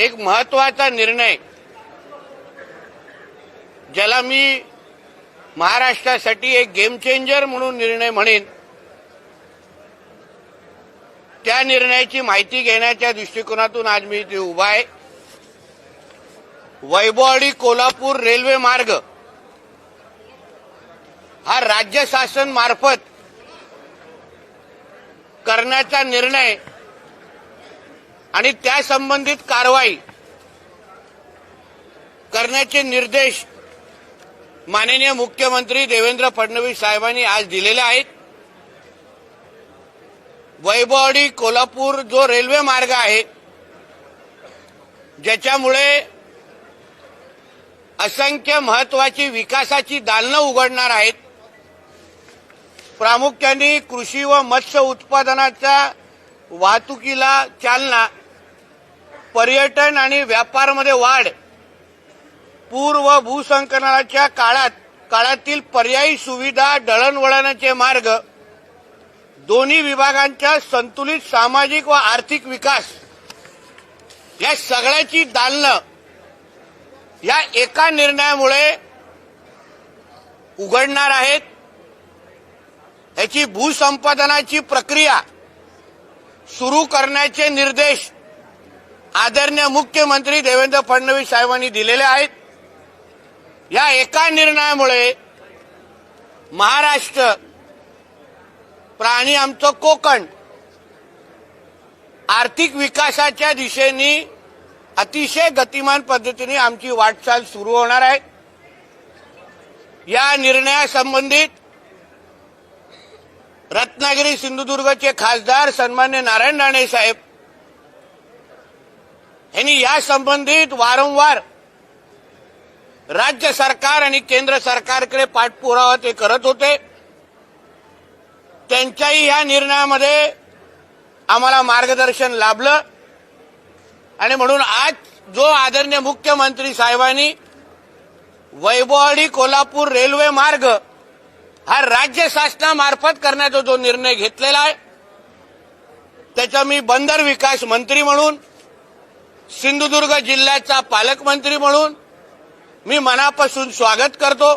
एक महत्वाचा निर्णय ज्याला मी महाराष्ट्रासाठी एक गेम चेंजर म्हणून निर्णय म्हणेन, त्या निर्णयाची माहिती घेण्याच्या दृष्टिकोनातून आज मी इथे उभा आहे। वैभववाडी कोल्हापूर रेल्वे मार्ग हा राज्य शासन मार्फत करण्याचा निर्णय आणि त्या संबंधित कारवाई करण्याचे निर्देश माननीय मुख्यमंत्री देवेंद्र फडणवीस साहेबांनी आज दिलेले आहेत। वैभववाडी कोल्हापूर जो रेल्वे मार्ग आहे, ज्याच्यामुळे असंख्य महत्वाची विकासाची दालनं उघडणार आहेत। प्रामुख्याने कृषी व मत्स्य उत्पादनाच्या वाहतुकीला चालना, पर्यटन आणि व्यापारामध्ये वाढ, पूर व भूसंकलनाच्या काळातील पर्यायी सुविधा, दळणवळणाचे मार्ग, दोन्ही विभागांच्या संतुलित सामाजिक व आर्थिक विकास या सगळ्याची दालनं या एका निर्णयामुळे उघडणार आहेत। याची भूसंपादनाची प्रक्रिया सुरू करण्याचे निर्देश आदरणीय मुख्यमंत्री देवेंद्र फडणवीस साहेबांनी दिलेले आहेत। या एका निर्णयामुळे महाराष्ट्र प्राणी आमचं कोकण आर्थिक विकासाच्या दिशेने अतिशय गतिमान पद्धतीने आमची वाटचाल सुरू होणार आहे। या निर्णयासंबंधित रत्नागिरी सिंधुदुर्गचे खासदार सन्मान्य नारायण राणे साहेब यांनी या संबंधित वारंवार राज्य सरकार आणि केंद्र सरकारकडे पाठपुरावा ते करत होते। त्यांच्याही या निर्णयामध्ये आम्हाला मार्गदर्शन लाभलं आणि म्हणून आज जो आदरणीय मुख्यमंत्री साहेबांनी वैभववाडी कोल्हापूर रेल्वे मार्ग हा राज्य शासनामार्फत करण्याचा जो निर्णय घेतलेला आहे, त्याचा मी बंदर विकास मंत्री म्हणून, सिंधुदुर्ग जिल्ह्याचा पालकमंत्री म्हणून मी मनापासून स्वागत करतो।